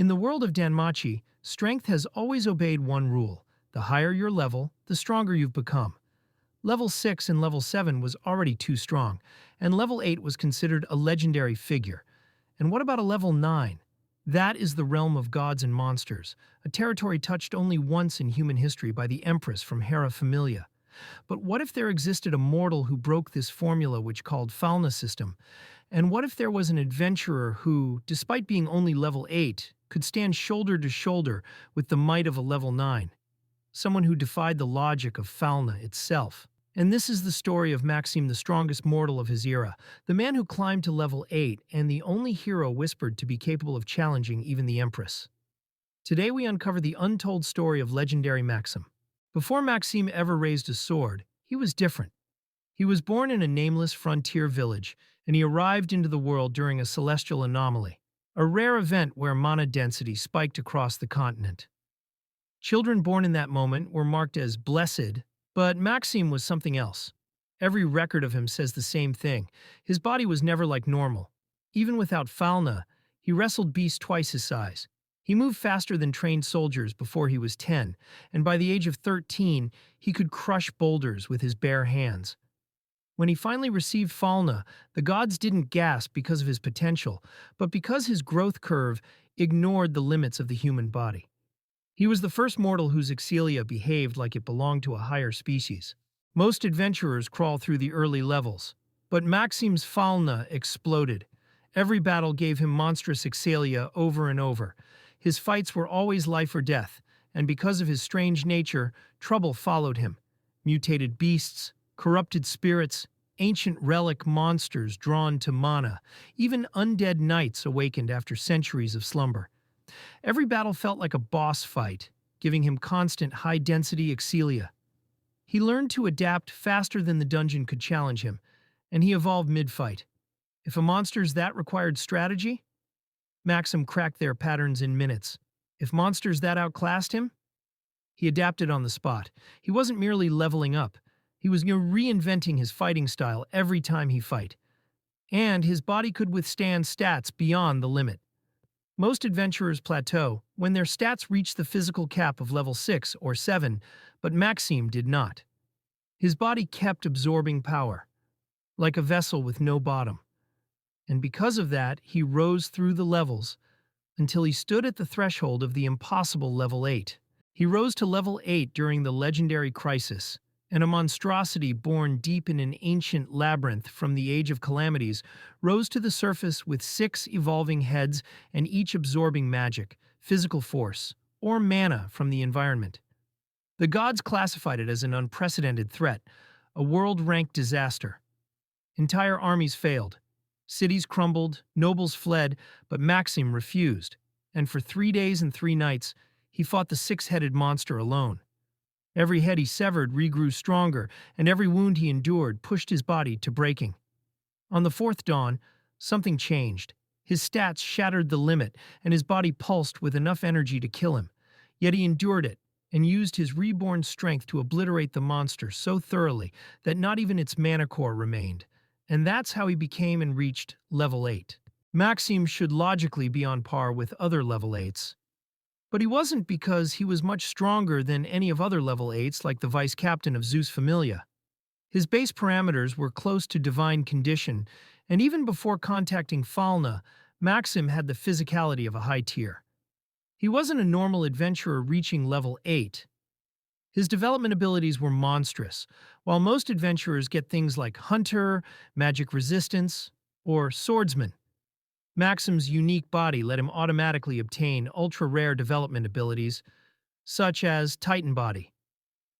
In the world of Danmachi, strength has always obeyed one rule. The higher your level, the stronger you've become. Level 6 and Level 7 was already too strong, and Level 8 was considered a legendary figure. And what about a Level 9? That is the realm of gods and monsters, a territory touched only once in human history by the Empress from Hera Familia. But what if there existed a mortal who broke this formula which called Falna system? And what if there was an adventurer who, despite being only Level 8, could stand shoulder to shoulder with the might of a Level 9? Someone who defied the logic of Falna itself. And this is the story of Maxim, the strongest mortal of his era, the man who climbed to Level 8 and the only hero whispered to be capable of challenging even the Empress. Today we uncover the untold story of legendary Maxim. Before Maxim ever raised a sword, he was different. He was born in a nameless frontier village, and he arrived into the world during a celestial anomaly, a rare event where mana density spiked across the continent. Children born in that moment were marked as blessed, but Maxim was something else. Every record of him says the same thing. His body was never like normal. Even without Falna, he wrestled beasts twice his size. He moved faster than trained soldiers before he was 10, and by the age of 13, he could crush boulders with his bare hands. When he finally received Falna, the gods didn't gasp because of his potential, but because his growth curve ignored the limits of the human body. He was the first mortal whose excelia behaved like it belonged to a higher species. Most adventurers crawl through the early levels, but Maxim's Falna exploded. Every battle gave him monstrous excelia over and over. His fights were always life or death, and because of his strange nature, trouble followed him. Mutated beasts, corrupted spirits, ancient relic monsters drawn to mana, even undead knights awakened after centuries of slumber. Every battle felt like a boss fight, giving him constant high-density excelia. He learned to adapt faster than the dungeon could challenge him, and he evolved mid-fight. If a monster's that required strategy, Maxim cracked their patterns in minutes. If monsters that outclassed him, he adapted on the spot. He wasn't merely leveling up. He was reinventing his fighting style every time he fight. And his body could withstand stats beyond the limit. Most adventurers plateau when their stats reach the physical cap of level 6 or 7, but Maxim did not. His body kept absorbing power, like a vessel with no bottom. And because of that, he rose through the levels until he stood at the threshold of the impossible level 8. He rose to level 8 during the legendary crisis, and a monstrosity born deep in an ancient labyrinth from the Age of Calamities rose to the surface with 6 evolving heads and each absorbing magic, physical force, or mana from the environment. The gods classified it as an unprecedented threat, a world-ranked disaster. Entire armies failed. Cities crumbled, nobles fled, but Maxim refused, and for 3 days and 3 nights, he fought the 6-headed monster alone. Every head he severed regrew stronger, and every wound he endured pushed his body to breaking. On the 4th dawn, something changed. His stats shattered the limit, and his body pulsed with enough energy to kill him. Yet he endured it, and used his reborn strength to obliterate the monster so thoroughly that not even its mana core remained. And that's how he became and reached level 8. Maxim should logically be on par with other level 8s. But he wasn't, because he was much stronger than any of other level 8s like the vice captain of Zeus Familia. His base parameters were close to divine condition, and even before contacting Falna, Maxim had the physicality of a high tier. He wasn't a normal adventurer reaching level 8. His development abilities were monstrous. While most adventurers get things like Hunter, Magic Resistance, or Swordsman, Maxim's unique body let him automatically obtain ultra-rare development abilities, such as Titan Body.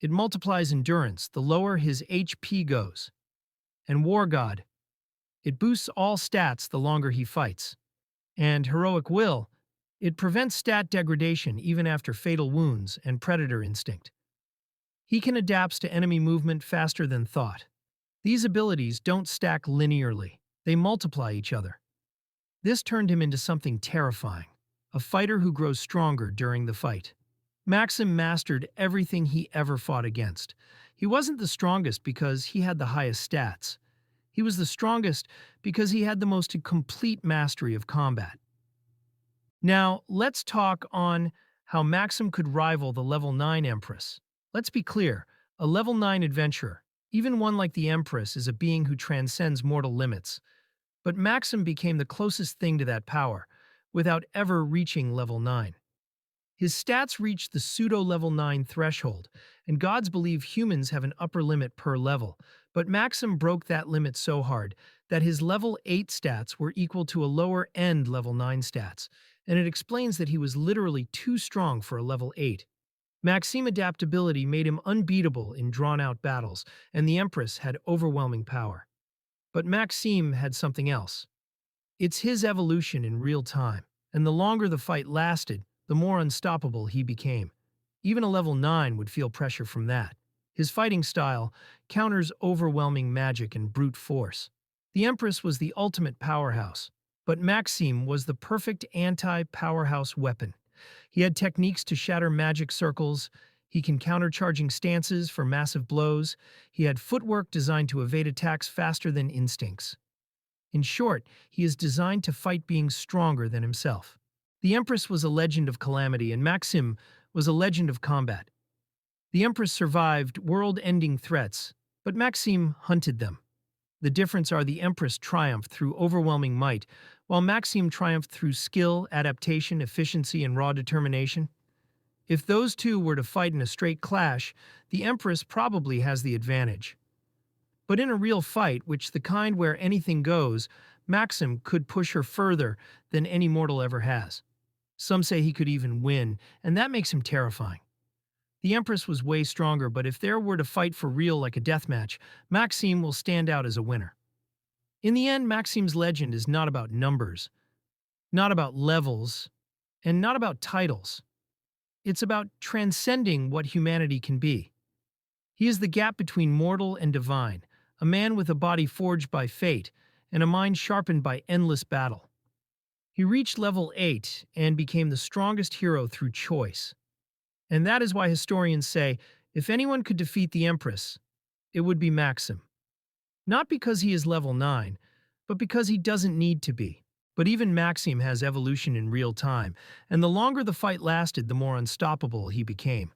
It multiplies endurance the lower his HP goes. And War God. It boosts all stats the longer he fights. And Heroic Will. It prevents stat degradation even after fatal wounds and Predator Instinct. He can adapt to enemy movement faster than thought. These abilities don't stack linearly. They multiply each other. This turned him into something terrifying, a fighter who grows stronger during the fight. Maxim mastered everything he ever fought against. He wasn't the strongest because he had the highest stats. He was the strongest because he had the most complete mastery of combat. Now, let's talk on how Maxim could rival the level 9 Empress. Let's be clear, a level 9 adventurer, even one like the Empress, is a being who transcends mortal limits. But Maxim became the closest thing to that power, without ever reaching level 9. His stats reached the pseudo-level 9 threshold, and gods believe humans have an upper limit per level, but Maxim broke that limit so hard that his level 8 stats were equal to a lower-end level 9 stats, and it explains that he was literally too strong for a level 8. Maxim's adaptability made him unbeatable in drawn-out battles, and the Empress had overwhelming power. But Maxim had something else. It's his evolution in real time, and the longer the fight lasted, the more unstoppable he became. Even a level 9 would feel pressure from that. His fighting style counters overwhelming magic and brute force. The Empress was the ultimate powerhouse, but Maxim was the perfect anti-powerhouse weapon. He had techniques to shatter magic circles, he can counter-charging stances for massive blows, he had footwork designed to evade attacks faster than instincts. In short, he is designed to fight being stronger than himself. The Empress was a legend of calamity, and Maxim was a legend of combat. The Empress survived world-ending threats, but Maxim hunted them. The difference are the Empress triumphed through overwhelming might, while Maxim triumphed through skill, adaptation, efficiency, and raw determination. If those two were to fight in a straight clash, the Empress probably has the advantage. But in a real fight, which the kind where anything goes, Maxim could push her further than any mortal ever has. Some say he could even win, and that makes him terrifying. The Empress was way stronger, but if there were to fight for real like a deathmatch, Maxim will stand out as a winner. In the end, Maxim's legend is not about numbers, not about levels, and not about titles. It's about transcending what humanity can be. He is the gap between mortal and divine, a man with a body forged by fate and a mind sharpened by endless battle. He reached level 8 and became the strongest hero through choice. And that is why historians say, if anyone could defeat the Empress, it would be Maxim. Not because he is level 9, but because he doesn't need to be. But even Maxim has evolution in real time, and the longer the fight lasted, the more unstoppable he became.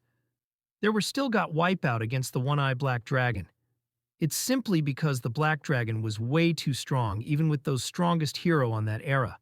There were still got wipeout against the one-eyed black dragon. It's simply because the black dragon was way too strong, even with those strongest hero on that era.